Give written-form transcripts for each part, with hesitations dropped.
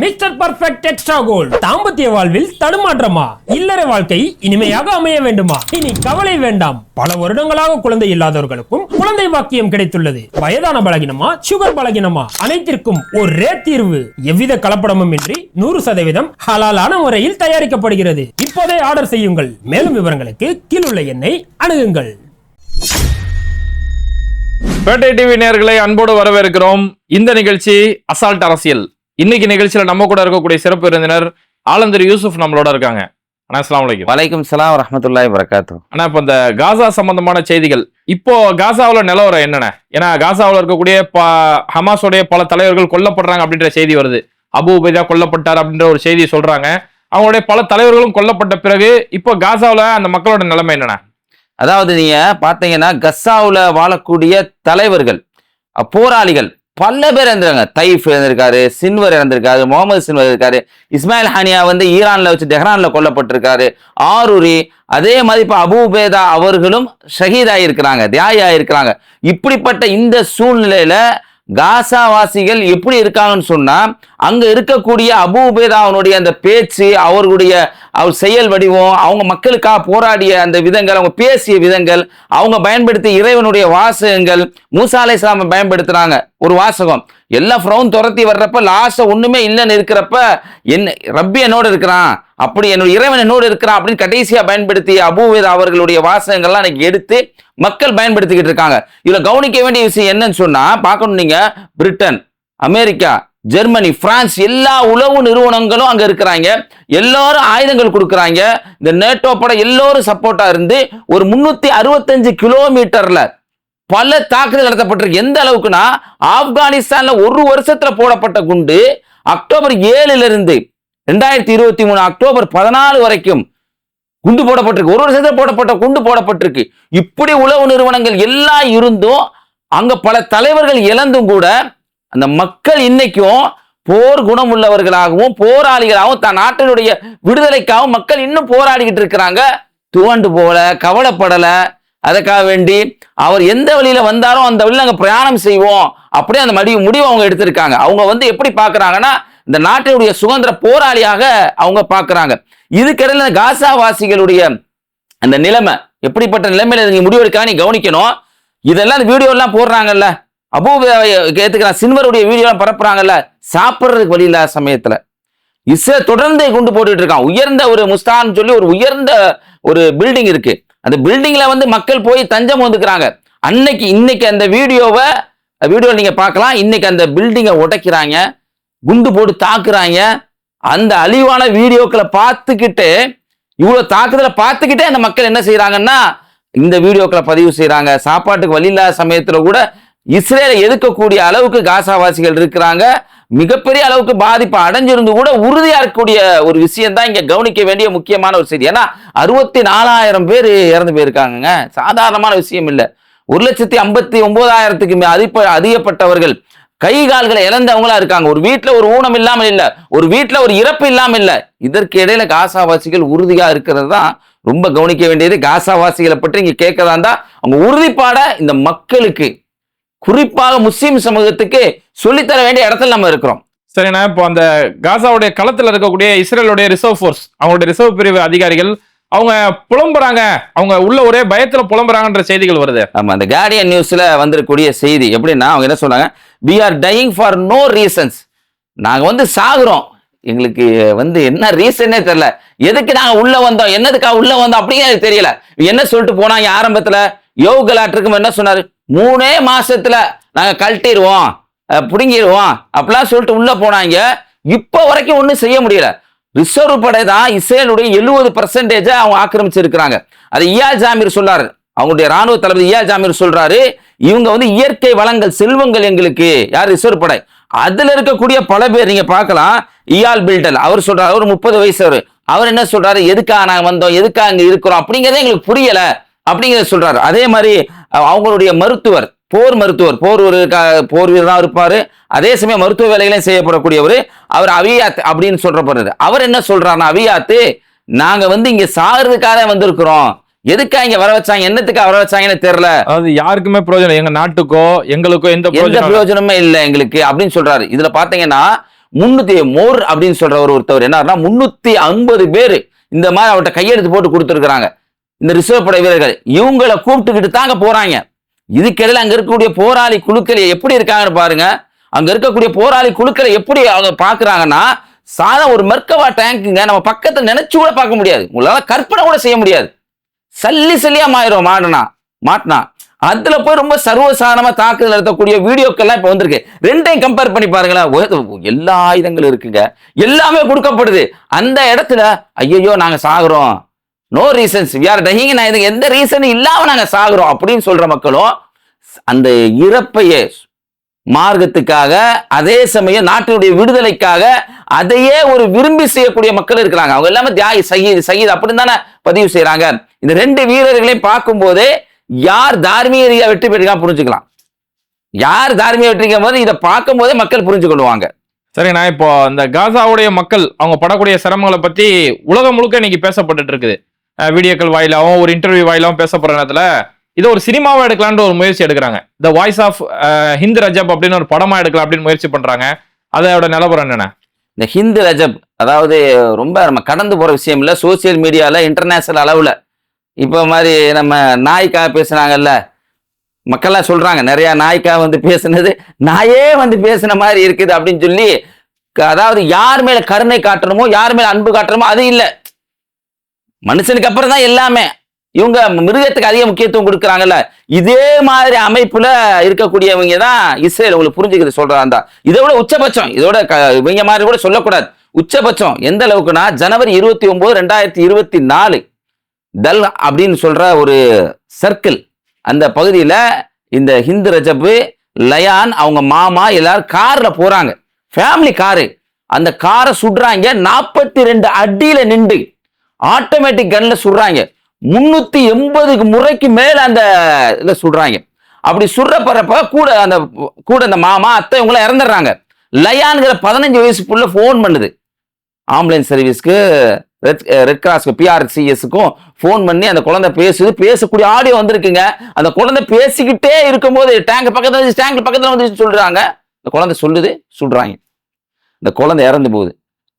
Mister perfect extra gold. தாம்பத்திய வாழ்வில் தடுமாற்றமா, இல்லற வாழ்க்கை இனிமையாக அமைய வேண்டுமா? இனி கவலை வேண்டாம். பல வருடங்களாக குழந்தை இல்லாதவர்களுக்கும் குழந்தை பாக்கியம் கிடைத்துள்ளது. வயதான பலகினமா, சுகர் பலகினமா, அனைத்திற்கும் ஒரே தீர்வு. எவ்வித கலப்படமும் இன்றி 100% ஹலாலான முறையில் தயாரிக்கப்படுகிறது. இப்போதே ஆர்டர் செய்யுங்கள். மேலும் விவரங்களுக்கு கீழுள்ள எண்ணை அணுகுங்கள். பேட்டை டிவி நேயர்களை அன்போடு வரவேற்கிறோம். இந்த நிகழ்ச்சி அசால்ட் அரசியல். இன்னைக்கு நிகழ்ச்சியில நம்ம கூட இருக்கக்கூடிய சிறப்பு விருந்தினர் ஆலந்தர் யூசுப் நம்மளோட இருக்காங்க. அண்ணா அஸ்ஸலாமு அலைக்கும். வலைக்கும் சலாம் வரஹ்மத்துல்லாஹி வபரகாத்துஹு. ஆனா இப்ப இந்த காசா சம்பந்தமான செய்திகள், இப்போ காசாவுல நிலவரம் என்னென்ன? ஏன்னா காசாவுல இருக்கக்கூடிய ஹமாஸோடைய பல தலைவர்கள் கொல்லப்படுறாங்க அப்படின்ற செய்தி வருது. அபு உபைதா கொல்லப்பட்டார் அப்படின்ற ஒரு செய்தி சொல்றாங்க. அவங்களுடைய பல தலைவர்களும் கொல்லப்பட்ட பிறகு இப்போ காசாவுல அந்த மக்களோட நிலைமை என்னென்ன? அதாவது நீங்க பாத்தீங்கன்னா கசாவுல வாழக்கூடிய தலைவர்கள், போராளிகள் பல பேர் இறந்துருக்காங்க. தைஃப் இறந்திருக்காரு, சின்வர் இறந்திருக்காரு, முகமது சின்வர் இருக்காரு, இஸ்மாயில் ஹானியா ஈரான்ல வச்சு டெஹ்ரான்ல கொல்லப்பட்டிருக்காரு, ஆரூரி. அதே மாதிரி இப்ப அபு உபைதா அவர்களும் ஷஹீதாயிருக்கிறாங்க, தியாகியாயிருக்கிறாங்க. இப்படிப்பட்ட இந்த சூழ்நிலையில காசாவாசிகள் எப்படி இருக்காங்கன்னு சொன்னா, அங்க இருக்கக்கூடிய அபு உபைதாவுடைய அந்த பேச்சு, அவர்களுடைய அவர் செயல் வடிவம், அவங்க மக்களுக்காக போராடிய அந்த விதங்கள், அவங்க பேசிய விதங்கள், அவங்க பயன்படுத்திய இறைவனுடைய வாசகங்கள், மூசா அலைஹிஸ்ஸலாம் பயன்படுத்துறாங்க ஒரு வாசகம், எல்லா ஃப்ரௌன் துரத்தி வர்றப்ப லாஸ்ட் ஒண்ணுமே இல்லைன்னு இருக்கிறப்ப என்ன ரப்பி என்னோடு இருக்கிறான், அப்படி என்னுடைய இறைவன் என்னோடு இருக்கிறான் அப்படின்னு கடைசியா பயன்படுத்திய அபு உபைதா அவர்களுடைய வாசகங்கள்லாம் இன்னைக்கு எடுத்து மக்கள் பயன்படுத்திக்கிட்டு இருக்காங்க. இதுல கவனிக்க வேண்டிய விஷயம் என்னன்னு சொன்னா, பார்க்கணும் நீங்க, பிரிட்டன், அமெரிக்கா, ஜெர்மனி, பிரான்ஸ் எல்லா உளவு நிறுவனங்களும் அங்க இருக்கிறாங்க. எல்லாரும் ஆயுதங்கள் கொடுக்குறாங்க. இந்த நேட்டோ படம் எல்லோரும் சப்போர்ட்டா இருந்து ஒரு 365 கிலோமீட்டர்ல பல தாக்குதல் நடத்தப்பட்டிருக்கு. எந்த அளவுக்குன்னா, ஆப்கானிஸ்தான்ல ஒரு வருஷத்துல போடப்பட்ட குண்டு அக்டோபர் 7 இருந்து 2023 அக்டோபர் 14 வரைக்கும் குண்டு போடப்பட்டிருக்கு. ஒரு வருஷத்துல போடப்பட்ட குண்டு போடப்பட்டிருக்கு. இப்படி உளவு நிறுவனங்கள் எல்லாம் இருந்தும் அங்க பல தலைவர்கள் இழந்தும் கூட அந்த மக்கள் இன்னைக்கும் போர் குணம் உள்ளவர்களாகவும் போராளிகளாகவும் தன் நாட்டினுடைய விடுதலைக்காகவும் மக்கள் இன்னும் போராடிக்கிட்டு இருக்கிறாங்க. துவண்டு போல, கவலைப்படல. அதுக்காக வேண்டி அவர் எந்த வழியில வந்தாரோ அந்த வழியில நாங்க பிரயாணம் செய்வோம், அப்படியே அந்த முடிவு அவங்க எடுத்திருக்காங்க. அவங்க எப்படி பாக்குறாங்கன்னா, இந்த நாட்டினுடைய சுதந்திர போராளியாக அவங்க பாக்குறாங்க. இதுக்கிடையில காசாவாசிகளுடைய அந்த நிலைமை எப்படிப்பட்ட நிலைமையில நீங்க முடிவெடுக்க நீ கவனிக்கணும். இதெல்லாம் வீடியோ எல்லாம் போடுறாங்கல்ல, அபு ஏத்துக்கிறான், சின்வருடைய வீடியோ எல்லாம் பரப்புறாங்கல்ல, சாப்பிடுறதுக்கு வழி இல்லாத சமயத்துல இஸ்ரேல் தொடர்ந்து குண்டு போட்டுட்டு இருக்கான். உயர்ந்த ஒரு முஸ்தான் சொல்லி ஒரு உயர்ந்த ஒரு பில்டிங் இருக்கு. அந்த பில்டிங்ல மக்கள் போய் தஞ்சம் வந்துக்கிறாங்க. இன்னைக்கு அந்த வீடியோ நீங்க பார்க்கலாம். இன்னைக்கு அந்த பில்டிங்கை உடைக்கிறாங்க, குண்டு போட்டு தாக்குறாங்க. அந்த அழிவான வீடியோக்களை பார்த்துக்கிட்டு, இவ்வளவு தாக்குதலை பார்த்துக்கிட்டே அந்த மக்கள் என்ன செய்யறாங்கன்னா, இந்த வீடியோக்களை பதிவு செய்யறாங்க. சாப்பாட்டுக்கு வழி இல்லாத சமயத்துல கூட இஸ்ரேலை எதிர்க்கக்கூடிய அளவுக்கு காசாவாசிகள் இருக்கிறாங்க. மிகப்பெரிய அளவுக்கு பாதிப்பு அடைஞ்சிருந்து கூட உறுதியா இருக்கக்கூடிய ஒரு விஷயம் தான் இங்க கவனிக்க வேண்டிய முக்கியமான ஒரு செய்தி. ஏன்னா 64,000 பேர் இறந்து போயிருக்காங்க. சாதாரணமான விஷயம் இல்லை. 1,59,000க்கு அதிகப்பட்டவர்கள் கை கால்களை இழந்தவங்களா இருக்காங்க. ஒரு வீட்டுல ஒரு ஊனம் இல்லாமல் இல்ல, ஒரு வீட்டுல ஒரு இறப்பு இல்லாமல் இல்ல. இதற்கு இடையில காசாவாசிகள் உறுதியா இருக்கிறது தான் ரொம்ப கவனிக்க வேண்டியது. காசாவாசிகளை பற்றி இங்க கேட்கறதா இருந்தா அவங்க உறுதிப்பாட இந்த மக்களுக்கு, குறிப்பாக முஸ்லிம் சமூகத்துக்கு சொல்லித்தர வேண்டிய இடத்துல நம்ம இருக்கிறோம். சரிண்ணா, இப்போ அந்த காசாவுடைய களத்தில் இருக்கக்கூடிய இஸ்ரேலுடைய ரிசர்வ் ஃபோர்ஸ், அவங்களுடைய ரிசர்வ் பிரிவு அதிகாரிகள் அவங்க புலம்புறாங்க, அவங்க உள்ள ஒரே பயத்துல புலம்புறாங்கன்ற செய்திகள் வருது. ஆமா, அந்த கார்டியன் நியூஸ்ல வந்திருக்கக்கூடிய செய்தி எப்படின்னா, அவங்க என்ன சொன்னாங்க, we are dying for no reasons. நாங்க சாகுறோம், எங்களுக்கு என்ன ரீசனே தெரியல, எதுக்கு நாங்க உள்ள வந்தோம், என்னதுக்காக உள்ள வந்தோம் அப்படிங்கிறது தெரியல. என்ன சொல்லிட்டு போனாங்க ஆரம்பத்துல, யோகலாற்றுக்கும் என்ன சொன்னாரு, 3 மாசத்துல நாங்க கழட்டிடுவோம், புடுங்கிடுவோம் அப்படிலாம் சொல்லிட்டு உள்ள போனாங்க. இப்ப வரைக்கும் ஒன்றும் செய்ய முடியல. ரிசர்வ் படை தான் இஸ்ரேலுடைய 70% அவங்க ஆக்கிரமிச்சிருக்கிறாங்க. அது இயால் ஜாமீர் சொல்றாரு, அவங்களுடைய ராணுவ தளபதி இயால் ஜாமீர் சொல்றாரு, இவங்க இயற்கை வளங்கள், செல்வங்கள் எங்களுக்கு. யார்? ரிசர்வ் படை. அதுல இருக்கக்கூடிய பல பேர் நீங்க பார்க்கலாம். இயால் பில்டல் அவர் சொல்றாரு, அவர் 30 வயசு அவர் என்ன சொல்றாரு, எதுக்காக நாங்க வந்தோம், எதுக்காக அங்க இருக்கிறோம் அப்படிங்கறதே எங்களுக்கு புரியல அப்படிங்கிறத சொல்றாரு. அதே மாதிரி அவங்களுடைய மருத்துவர், போர் மருத்துவர், போர் வீரர் தான் இருப்பாரு, அதே சமயம் மருத்துவ வேலைகளையும் செய்யப்படக்கூடியவர், அவர் அவியாத் அப்படின்னு சொல்றப்படுறாரு. அவர் என்ன சொல்றாருன்னா, அவியாத்து நாங்க இங்க சாகிறதுக்காக வந்திருக்கிறோம், எதுக்காக இங்க வர வச்சாங்க, என்னத்துக்காக வர வச்சாங்கன்னு தெரியல, அது யாருக்குமே பிரயோஜனம், எங்க நாட்டுக்கோ எங்களுக்கோ எந்த பிரயோஜனமே இல்லை எங்களுக்கு அப்படின்னு சொல்றாரு. இதுல பாத்தீங்கன்னா மோர் அப்படின்னு சொல்ற ஒருத்தவர் என்ன 350 பேர் இந்த மாதிரி அவர்கிட்ட கையெழுத்து போட்டு கொடுத்துருக்காங்க. இந்த ரிசர்வ் படை வீரர்கள் இவங்களை கூப்பிட்டுக்கிட்டு தாங்க போறாங்க. இதுக்கிடையில அங்க இருக்கக்கூடிய போராளி குழுக்கள் எப்படி இருக்காங்கன்னு பாருங்க. அங்க இருக்கக்கூடிய போராளி குழுக்களை எப்படி அவங்க பாக்குறாங்கன்னா, சாதா ஒரு மெர்கவா டேங்குங்க, நம்ம பக்கத்துல நினைச்சு கூட பார்க்க முடியாது, உங்களால கற்பனை கூட செய்ய முடியாது. சல்லியா மாறிடும் மாட்டினா அதுல போய் ரொம்ப சர்வசாதாரணமா தாக்குதல் நடத்தக்கூடிய வீடியோக்கெல்லாம் இப்ப வந்திருக்கு. ரெண்டையும் கம்பேர் பண்ணி பாருங்களேன். எல்லா ஆயுதங்களும் இருக்குங்க, எல்லாமே கொடுக்கப்படுது. அந்த இடத்துல ஐயோ நாங்க சாகுறோம், no reasons we are dying, எந்த ரீசனும் இல்லாம நாங்க சாகுறோம் அப்படின்னு சொல்ற மக்களும் அந்த இறப்பையே மார்க்கத்துக்காக, அதே சமயம் நாட்டினுடைய விடுதலைக்காக அதையே ஒரு விரும்பி செய்யக்கூடிய மக்கள் இருக்கிறாங்க. அவங்க எல்லாமே தியாகி சயீத் அப்படின்னு தானே பதிவு செய்யறாங்க. இந்த ரெண்டு வீரர்களையும் பார்க்கும் போதே யார் தார்மீக ரீதியா வெற்றி பெற்றா புரிஞ்சுக்கலாம். யார் தார்மீக வெற்றிக்கும் போது இதை பார்க்கும் போதே மக்கள் புரிஞ்சு கொள்வாங்க. சரிண்ணா, இப்போ இந்த காசாவுடைய மக்கள் அவங்க படக்கூடிய சிரமங்களை பத்தி உலகம் முழுக்க இன்னைக்கு பேசப்பட்டு இருக்குது. வீடியோக்கள் வாயிலாகவும் ஒரு இன்டர்வியூ வாயிலாகவும் பேசப்படுற நேரத்துல இதை ஒரு சினிமாவை எடுக்கலான்னு ஒரு முயற்சி எடுக்கிறாங்க. The voice of Hind Rajab அப்படின்னு ஒரு படமா எடுக்கலாம் அப்படின்னு முயற்சி பண்றாங்க. அதோட நிலவரம் என்னென்ன? இந்த ஹிந்த் ரஜப் அதாவது ரொம்ப நம்ம கடந்து போற விஷயம் இல்லை. சோசியல் மீடியால இன்டர்நேஷனல் அளவுல இப்போ மாதிரி நம்ம நாய்க்கா பேசுனாங்கல்ல, மக்கள்லாம் சொல்றாங்க நிறைய நாய்க்கா வந்து பேசுனது நாயே வந்து பேசுன மாதிரி இருக்குது அப்படின்னு சொல்லி, அதாவது யார் மேல கருணை காட்டணுமோ யார் மேல அன்பு காட்டணுமோ அது இல்லை. மனுஷனுக்கு அப்புறம் தான் எல்லாமே. இவங்க மிருகத்துக்கு அதிக முக்கியத்துவம் கொடுக்குறாங்கல்ல. இதே மாதிரி அமைப்புல இருக்கக்கூடியவங்க தான் இஸ்ரேல். உங்களுக்கு புரிஞ்சுக்கிறது சொல்றாங்க. இதை விட உச்சபட்சம், இதோட இவங்க மாதிரி கூட சொல்லக்கூடாது, உச்சபட்சம் எந்த அளவுக்குன்னா ஜனவரி 29, 2024 தல் அப்படின்னு சொல்ற ஒரு சர்க்கிள், அந்த பகுதியில இந்த ஹிந்த் ரஜப், லயான், அவங்க மாமா எல்லாரும் கார்ல போறாங்க, ஃபேமிலி காரு. அந்த காரை சுடுறாங்க. 42 அடியில நின்று ஆட்டோமேட்டிக் கன்ல சுடுறாங்க. 380 முறைக்கு மேல அந்த இதை சுடுறாங்க. அப்படி சுடுறப்ப கூட அந்த மாமா அத்தை இவங்களாம் இறந்துடுறாங்க. லயான்கிற 15 வயசு புள்ள போன் பண்ணுது ஆம்புலன்ஸ் சர்வீஸ்க்கு, ரெட் கிராஸ்க்கு, PRCSக்கும் போன் பண்ணி அந்த குழந்தை பேசக்கூடிய ஆடியோ வந்திருக்குங்க. அந்த குழந்தை பேசிக்கிட்டே இருக்கும்போது டேங்க் பக்கத்துல வந்து சொல்றாங்க. அந்த குழந்தை சொல்லுது, சுடுறாங்க. இந்த குழந்தை இறந்து போகுது.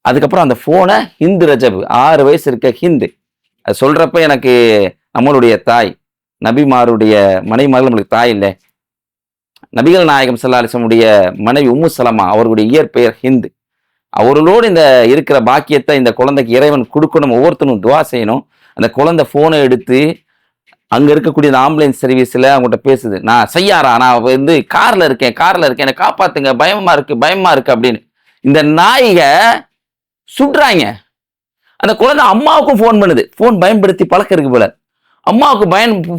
அதுக்கப்புறம் அந்த போனை ஹிந்த் ரஜப் 6 வயசு இருக்க ஹிந்து அது சொல்றப்ப எனக்கு நம்மளுடைய தாய் நபிமாருடைய மனைவிமார்கள் நம்மளுக்கு தாய் இல்லை. நபிகள் நாயகம் ஸல்லல்லாஹு அலைஹி வஸல்லம் மனைவி உம்மு சலமா அவர்களுடைய இயற்பெயர் ஹிந்து. அவர்களோடு இந்த இருக்கிற பாக்கியத்தை இந்த குழந்தைக்கு இறைவன் கொடுக்கணும். ஒவ்வொருத்தரும் துவா செய்யணும். அந்த குழந்தை போனை எடுத்து அங்க இருக்கக்கூடிய அந்த ஆம்புலன்ஸ் சர்வீஸ்ல அவங்ககிட்ட பேசுது, நான் செய்யாரா, நான் வந்து கார்ல இருக்கேன் என்னை காப்பாத்துங்க, பயமா இருக்கு அப்படின்னு. இந்த நாய்க சுடுறாங்க. அந்த குழந்தை அம்மாவுக்கும் போன் பண்ணுது. போன் பயன்படுத்தி பழக்கம் இருக்கு போல. அம்மாவுக்கு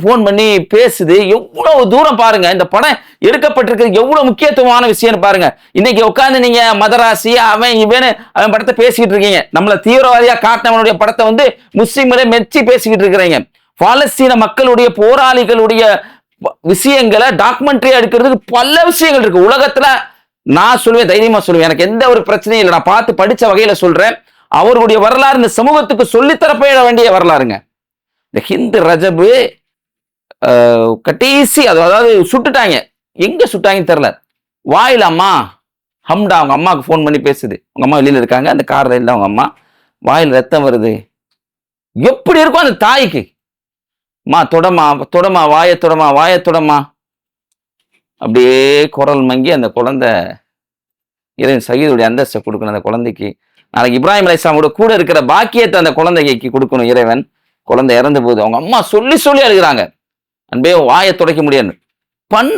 போன் பண்ணி பேசுது. எவ்வளவு தூரம் பாருங்க, இந்த படம் எடுக்கப்பட்டிருக்கிறது எவ்வளவு முக்கியத்துவமான விஷயம்னு பாருங்க. இன்னைக்கு உட்காந்து நீங்க மதராசி அவன் படத்தை பேசிக்கிட்டு இருக்கீங்க. நம்மள தீவிரவாதியா காட்டினவனுடைய படத்தை வந்து முஸ்லிம்களே மெச்சி பேசிக்கிட்டு இருக்கிறீங்க. பாலஸ்தீன மக்களுடைய போராளிகளுடைய விஷயங்களை டாக்குமெண்ட்ரி எடுக்கிறதுக்கு பல விஷயங்கள் இருக்கு உலகத்துல. நான் சொல்லுவேன், தைரியமா சொல்லுவேன், எனக்கு எந்த ஒரு பிரச்சனையும் இல்லை. நான் பார்த்து படிச்ச வகையில சொல்றேன். அவர்களுடைய வரலாறு இந்த சமூகத்துக்கு சொல்லித்தரப்பட வேண்டிய வரலாறுங்க. இந்த ஹிந்த் ரஜபு கடைசி அதாவது சுட்டுட்டாங்க. எங்க சுட்டாங்கன்னு தெரியல. வாயில அம்மா ஹம்டா அவங்க அம்மாவுக்கு போன் பண்ணி பேசுது. அவங்க அம்மா வெளியில இருக்காங்க, அந்த கார்ல இல்லை அவங்க அம்மா. வாயில் ரத்தம் வருது. எப்படி இருக்கும் அந்த தாய்க்கு? மா தொடமா வாய தொடமா அப்படியே குரல் மங்கி அந்த குழந்தை இறைவன் சயீதுடைய அந்தஸ்தை கொடுக்கணும். அந்த குழந்தைக்கு நாளைக்கு இப்ராஹிம் அலைஹிஸ்ஸலாமோட கூட இருக்கிற பாக்கியத்தை அந்த குழந்தைக்கு கொடுக்கணும் இறைவன். குழந்தை இறந்து போகுது. அவங்க அம்மா சொல்லி அழுகிறாங்க, அன்பே வாயை துடைக்க முடியாது.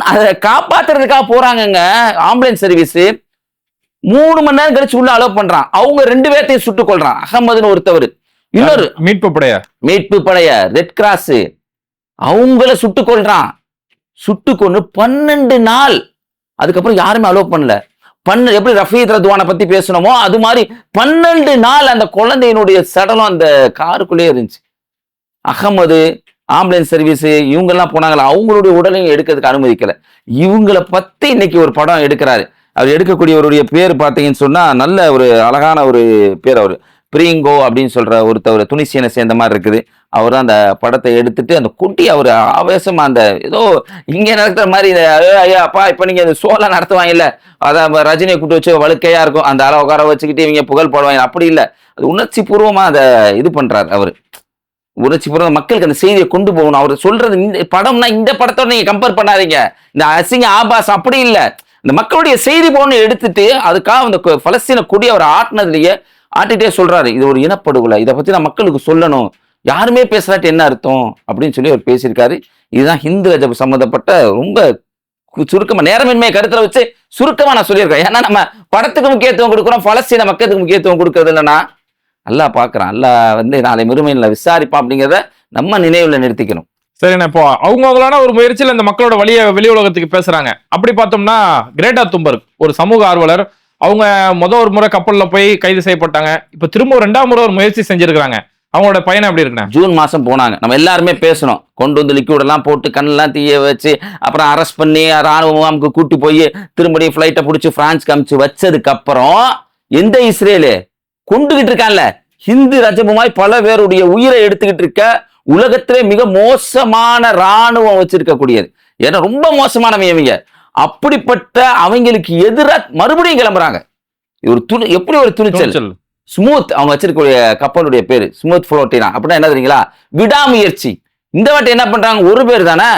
அதை காப்பாத்துறதுக்காக போறாங்கங்க. ஆம்புலன்ஸ் சர்வீஸ் 3 மணி நேரம் கழிச்சு உள்ள அலோவ் பண்றான். அவங்க 2 பேர்த்தையும் சுட்டுக் கொள்றான். அகமதுன்னு ஒருத்தவர், இன்னொரு மீட்பு படைய ரெட் கிராஸ், அவங்கள சுட்டுக் கொள்றான். சுட்டு கொண்டு 12 நாள். அதுக்கப்புறம் யாருமே அலோவ் பண்ணல. எப்படி ரஃபீத் ரத்வானை பத்தி பேசணுமோ அது மாதிரி 12 நாள் அந்த குழந்தையினுடைய சடலம் அந்த காருக்குள்ளே இருந்துச்சு. அகமது, ஆம்புலன்ஸ் சர்வீஸ் இவங்கெல்லாம் போனாங்களா, அவங்களுடைய உடலையும் எடுக்கிறதுக்கு அனுமதிக்கல. இவங்களை பத்தி இன்னைக்கு ஒரு படம் எடுக்கிறாரு. அவர் எடுக்கக்கூடியவருடைய பேர் பார்த்தீங்கன்னு சொன்னா நல்ல ஒரு அழகான ஒரு பேர். அவர் பிரிங்கோ அப்படின்னு சொல்ற ஒருத்தவர் துனிசியனை சேர்ந்த மாதிரி இருக்குது. அவர் தான் அந்த படத்தை எடுத்துட்டு அந்த குட்டி அவர் ஆவேசமா அந்த ஏதோ இங்க நடக்கிற மாதிரி ஐயா அப்பா இப்ப நீங்க இந்த ஷோலாம் நடத்துவாங்க இல்ல, அதான் ரஜினியை கூட்டு வச்சு வழுக்கையா இருக்கும் அந்த அளவு உட்கார வச்சுக்கிட்டு இவங்க புகழ் பாடுவாங்க, அப்படி இல்லை. அது உணர்ச்சி பூர்வமா அதை இது பண்றாரு அவரு. உணர்ச்சி பூர்வ மக்களுக்கு அந்த செய்தியை கொண்டு போகணும். அவர் சொல்றது இந்த படம்னா இந்த படத்தோட நீங்க கம்பேர் பண்ணாதீங்க, இந்த அசிங்க ஆபாஸ் அப்படி இல்லை. இந்த மக்களுடைய செய்தி போன்னு எடுத்துட்டு அதுக்காக அந்த பலஸ்தீன கொடி அவர் ஆட்டிட்டே சொல்றாரு, இது ஒரு இனப்படுகொலை, இதை பத்தி நான் மக்களுக்கு சொல்லணும், யாருமே பேசுறாட்டு என்ன அர்த்தம் அப்படின்னு சொல்லி அவர் பேசியிருக்காரு. இதுதான் ஹிந்து ரஜப் சம்பந்தப்பட்ட ரொம்ப சுருக்கமா நேரமின்மை கருத்துல வச்சு சுருக்கமா நான் சொல்லியிருக்கேன். ஏன்னா நம்ம படத்துக்கு முக்கியத்துவம் கொடுக்குறோம், பலஸ்தீன மக்களுக்கு முக்கியத்துவம் கொடுக்கறது இல்லைன்னா அல்லாஹ் பாக்குறான், அல்லாஹ் வந்து நாளை மறுமையில விசாரிப்பான் அப்படிங்கிறத நம்ம நினைவுல நிறுத்திக்கணும். சரிண்ணா, இப்போ அவங்களான ஒரு முயற்சியில் இந்த மக்களோட வெளி உலகத்துக்கு பேசுறாங்க. அப்படி பார்த்தோம்னா கிரேட்டா தும்பர்க் ஒரு சமூக ஆர்வலர், அவங்க ஒரு முறை கப்பல்ல போய் கைது செய்யப்பட்டாங்க. இப்ப திரும்ப 2ஆம் முறை ஒரு முயற்சி செஞ்சிருக்காங்க. அவங்களோட பயணம் எப்படி இருக்குண்ணா? ஜூன் மாசம் போனாங்க, நம்ம எல்லாருமே பேசணும், கொண்டு வந்து லிக்விட் எல்லாம் போட்டு கண்ணெல்லாம் தீய வச்சு அப்புறம் அரெஸ்ட் பண்ணி ராணுவ முகாமுக்கு கூட்டி போய் திரும்படியும் ஃபிளைட்டை பிடிச்சி பிரான்ஸ்க்கு அனுப்பிச்சு வச்சதுக்கு அப்புறம் எந்த இஸ்ரேலு கொண்டுகிட்டு இருக்கான்ல ஹிந்து ரஜபுமாய் பல பேருடைய உயிரை எடுத்துக்கிட்டு இருக்க உலகத்திலே மிக மோசமான ராணுவம் வச்சிருக்கக்கூடியது. ஏன்னா ரொம்ப மோசமானவங்க. அப்படிப்பட்ட அவங்களுக்கு எதிராக மறுபடியும் கிளம்புறாங்க. எப்படி ஒரு துணிச்சல். ஸ்மூத் அவங்க வச்சிருக்கக்கூடிய கப்பலுடைய பேரு ஸ்மூத் புளோட்டினா. அப்படின்னா என்ன தெரியுங்களா, விடாமுயற்சி. இந்த வாட்டி என்ன பண்றாங்க, ஒரு பேர் தானே,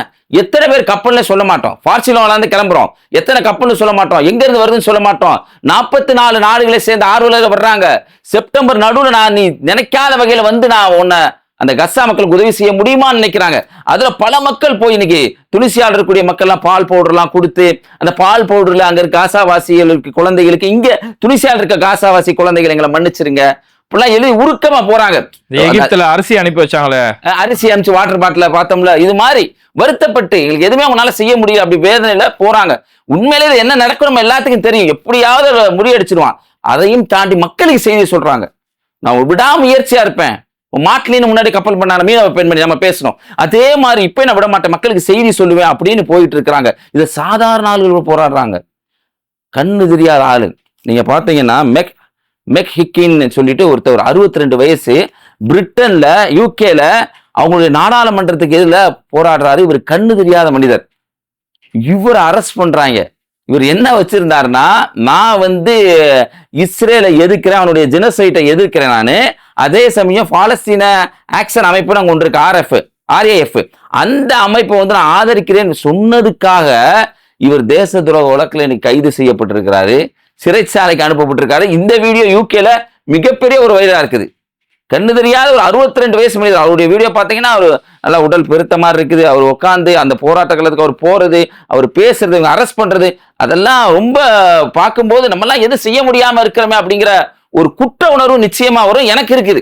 எத்தனை பேர் கப்பல்னு சொல்ல மாட்டோம். பார்சிலோனால இருந்து கிளம்புறோம், எத்தனை கப்பல்னு சொல்ல மாட்டோம், எங்க இருந்து வருதுன்னு சொல்ல மாட்டோம். 44 நாடுகளை சேர்ந்து ஆர்வலர்கள் வர்றாங்க. செப்டம்பர் நடுவில் நான் நீ நினைக்காத வகையில வந்து நான் உன்னை அந்த கசா மக்களுக்கு உதவி செய்ய முடியுமான்னு நினைக்கிறாங்க. அதுல பல மக்கள் போய் இன்னைக்கு துனிசியாவில் இருக்கக்கூடிய மக்கள் எல்லாம் பால் பவுடர்லாம் கொடுத்து அந்த பால் பவுடர்ல அங்க இருக்க காசாவாசிகளுக்கு குழந்தைகளுக்கு இங்க துனிசியாவில் இருக்க காசாவாசி குழந்தைகள் எங்களை மன்னிச்சிருங்க இப்பெல்லாம் எழுதி உருக்கமா போறாங்க. எகிப்துல அரிசி அனுப்பி வச்சாங்களே, அரிசி அனுப்பிச்சு வாட்டர் பாட்டில பார்த்தோம்ல, இது மாதிரி வருத்தப்பட்டு எங்களுக்கு எதுவுமே அவங்களால செய்ய முடியல அப்படி வேதனையில போறாங்க. உண்மையிலே என்ன நடக்கணும் எல்லாத்துக்கும் தெரியும், எப்படியாவது முறியடிச்சிருவான். அதையும் தாண்டி மக்களுக்கு செய்தி சொல்றாங்க, நான் விடாமுயற்சியா இருப்பேன். மாட்லின்னு முன்னாடி கப்பல் பண்ணான மீனவ பெண்மணி நம்ம பேசணும், அதே மாதிரி இப்ப நான் விட மாட்டேன், மக்களுக்கு செய்தி சொல்லுவேன் அப்படின்னு போயிட்டு இருக்கிறாங்க. இதை சாதாரண ஆளுகள் போராடுறாங்க, கண்ணு தெரியாத ஆளு. நீங்க பாத்தீங்கன்னா மெக் ஹிக்கின்னு சொல்லிட்டு ஒருத்தர் 62 வயசு பிரிட்டன்ல யூகேல அவங்களுடைய நாடாளுமன்றத்துக்கு எதிர போராடுறாரு. இவர் கண்ணு தெரியாத மனிதர். இவரை அரெஸ்ட் பண்றாங்க. இவர் என்ன வச்சிருந்தாருன்னா, நான் வந்து இஸ்ரேலை எதிர்க்கிறேன், அவனுடைய ஜெனோசைட்டை எதிர்க்கிறேன் நானு, அதே சமயம் பாலஸ்தீன ஆக்ஷன் அமைப்பு நாங்கள் ஒன்று இருக்கு RAF அந்த அமைப்பை வந்து நான் ஆதரிக்கிறேன்னு சொன்னதுக்காக இவர் தேச துரோக வழக்கில் இன்னைக்கு கைது செய்யப்பட்டிருக்கிறாரு, சிறைச்சாலைக்கு அனுப்பப்பட்டிருக்காரு. இந்த வீடியோ யூகேல மிகப்பெரிய ஒரு வைரலா இருக்குது. கண்ணு தெரியாத ஒரு 62 வயசு மனிதர். அவருடைய வீடியோ பார்த்தீங்கன்னா அவர் நல்லா உடல் பெருத்த மாதிரி இருக்குது. அவர் உட்காந்து அந்த போராட்ட காலத்துக்கு அவர் போறது, அவர் பேசுறது, இவங்க அரெஸ்ட் பண்றது, அதெல்லாம் ரொம்ப பார்க்கும்போது நம்மெல்லாம் எதுவும் செய்ய முடியாம இருக்கிறோமே அப்படிங்கிற ஒரு குற்ற உணர்வு நிச்சயமா வரும். எனக்கு இருக்குது,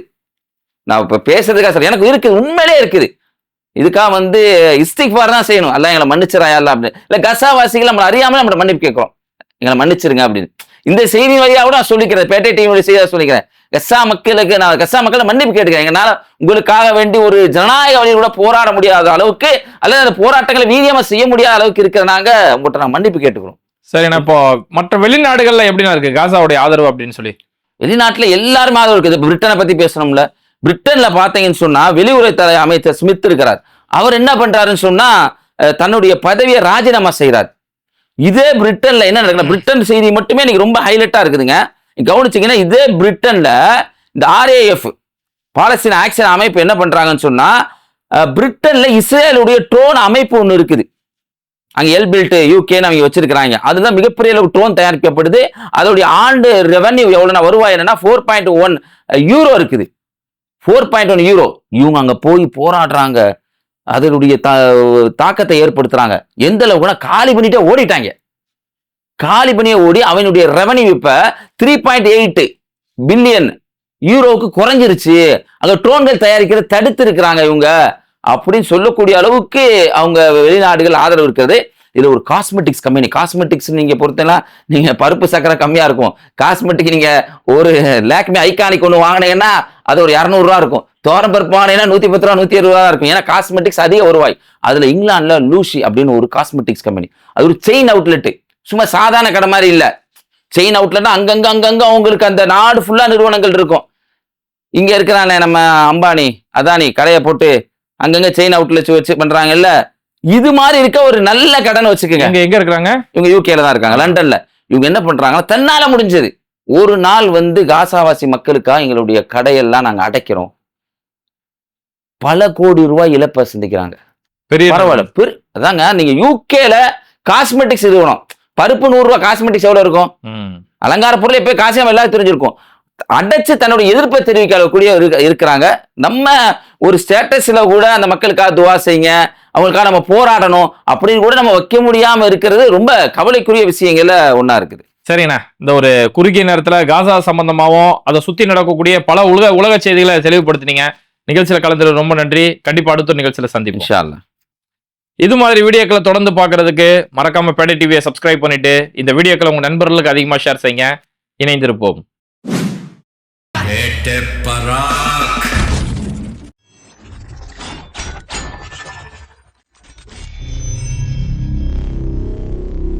நான் இப்ப பேசுறதுக்காக சொல்ல, எனக்கு இருக்குது, உண்மையிலே இருக்குது. இதுக்காக வந்து இஸ்திக்பார் தான் செய்யணும், எல்லாம் எங்களை மன்னிச்சிராயா அப்படின்னு இல்ல, கசாவாசிகள் நம்ம அறியாம நம்ம மன்னிப்பு கேட்கிறோம், எங்களை மன்னிச்சிருங்க அப்படின்னு. இந்த செய்தி வழியாக நான் சொல்லிக்கிறேன், பேட்டை டிவியோட செய்தியாக சொல்லிக்கிறேன், கசா மக்களை மன்னிப்பு கேட்டுக்கிறேன். எங்களால உங்களுக்காக வேண்டி ஒரு ஜனநாயக வழியில் கூட போராட முடியாத அளவுக்கு அல்லது அந்த போராட்டங்களை வீரியமா செய்ய முடியாத அளவுக்கு இருக்கிறனாங்க உங்கள்கிட்ட நான் மன்னிப்பு கேட்டுக்கிறோம். சரிண்ணா, இப்போ மற்ற வெளிநாடுகள்ல எப்படின்னா இருக்கு காசாவுடைய ஆதரவு அப்படின்னு சொல்லி? வெளிநாட்டுல எல்லாருமே ஆதரவு இருக்குது. பிரிட்டனை பத்தி பேசணும்ல, பிரிட்டன்ல பாத்தீங்கன்னு சொன்னா வெளியுறவுத்துறை அமைச்சர் ஸ்மித் இருக்கிறார். அவர் என்ன பண்றாருன்னு சொன்னா தன்னுடைய பதவியை ராஜினாமா செய்யறார். இதே பிரிட்டன்ல என்ன நடக்குது, பிரிட்டன் செய்தி மட்டுமே இன்னைக்கு ரொம்ப ஹைலைட்டா இருக்குதுங்க. கவனிச்சீங்கன்னா இதே பிரிட்டன்ல இந்த RAF பாலஸ்தீன ஆக்ஷன் அமைப்பு என்ன பண்றாங்கன்னு சொன்னா, பிரிட்டன்ல இஸ்ரேலுடைய ட்ரோன் அமைப்பு ஒன்று இருக்குது. அங்க எல்பில்ட் யூகேன்னு அவங்க வச்சிருக்கிறாங்க. அதுதான் மிகப்பெரிய அளவு ட்ரோன் தயாரிக்கப்படுது. அதோடைய ஆண்டு ரெவன்யூ எவ்வளவுனா வருவாய் என்னன்னா 4.1 யூரோ இருக்குது. 4.1 யூரோ. இவங்க அங்க போய் போராடுறாங்க, அதனுடைய தாக்கத்தை ஏற்படுத்துறாங்க. எந்த அளவுக்குனா காலி பண்ணிட்டே ஓடிட்டாங்க. காலி பண்ணியே ஓடி அவனுடைய ரெவன்யூ இப்ப 3.8 பில்லியன் யூரோவுக்கு குறைஞ்சிருச்சு. அங்க ட்ரோன்கள் தயாரிக்கிறத தடுத்து இருக்கிறாங்க இவங்க அப்படின்னு சொல்லக்கூடிய அளவுக்கு அவங்க வெளிநாடுகள் ஆதரவு இருக்கிறது. இது ஒரு காஸ்மெட்டிக்ஸ் கம்பெனி. காஸ்மெட்டிக்ஸ் நீங்க பொறுத்தலாம், நீங்க பருப்பு சக்கரை கம்மியா இருக்கும். காஸ்மெட்டிக் நீங்க ஒரு லேக்மி ஐகானிக் ஒன்று வாங்கினீங்கன்னா அது ஒரு 200 ரூபா இருக்கும். தோரம் பருப்பு வாங்கினீங்கன்னா 110 ரூபா 120 ரூபா இருக்கும். ஏன்னா காஸ்மெட்டிக்ஸ் அதிக வருவாய். அதுல இங்கிலாந்துல லூஷி அப்படின்னு ஒரு காஸ்மெட்டிக்ஸ் கம்பெனி, அது ஒரு செயின் அவுட்லெட், சும்மா சாதாரண கடை மாதிரி இல்ல. செயின் அவுட்லெட் அங்கங்க அவங்களுக்கு அந்த நாடு ஃபுல்லா நிறுவனங்கள் இருக்கும். இங்க இருக்கிறானே நம்ம அம்பானி அதானி கடையை போட்டு அங்கங்க செயின் அவுட்லெட் வச்சு பண்றாங்கல்ல, இது மாதிரி இருக்க ஒரு நல்ல கடன் வச்சுக்கோங்க. எங்க இருக்காங்க? இவங்க யூகேல தான் இருக்காங்க, லண்டன்ல. இவங்க என்ன பண்றாங்கன்னா, தன்னால முடிஞ்சது ஒரு நாள் வந்து காசாவாசி மக்களுக்காக எங்களுடைய கடையெல்லாம் நாங்க அடைக்கிறோம், பல கோடி ரூபாய் இழப்பை சந்திக்கிறாங்க. பெரிய பரவாயில்ல. அதாங்க நீங்க யூகேல காஸ்மெட்டிக்ஸ் இருக்கணும், பருப்பு 100 ரூபாய், காஸ்மெட்டிக்ஸ் எவ்வளவு இருக்கும்? அலங்கார பொருள் எப்பயும் காசியம் எல்லாரும் தெரிஞ்சிருக்கும். அடைச்சு தன்னுடைய எதிர்ப்பை தெரிவிக்கக்கூடிய இருக்கிறாங்க. நம்ம ஒரு ஸ்டேட்டஸ்ல கூட அந்த மக்களுக்காக துவா செய்யுங்க, அவங்களுக்காக நம்ம போராடணும் அப்படின்னு கூட நம்ம வைக்க முடியாம இருக்கிறது ரொம்ப கவலைக்குரிய விஷயங்கள்ல ஒண்ணா இருக்குது. சரிண்ணா, இந்த ஒரு குறுகிய நேரத்துல காசா சம்பந்தமாவும் அதை சுத்தி நடக்கக்கூடிய பல உலக செய்திகளை தெளிவுபடுத்தினீங்க. நிகழ்ச்சியில கலந்துட்டு ரொம்ப நன்றி. கண்டிப்பா அடுத்த நிகழ்ச்சியில சந்திப்போம் இன்ஷா அல்லாஹ். இது மாதிரி வீடியோக்களை தொடர்ந்து பார்க்கறதுக்கு மறக்காம பேடை டிவியை சப்ஸ்கிரைப் பண்ணிட்டு இந்த வீடியோக்களை உங்க நண்பர்களுக்கு அதிகமா ஷேர் செய்யுங்க. இணைந்திருப்போம்.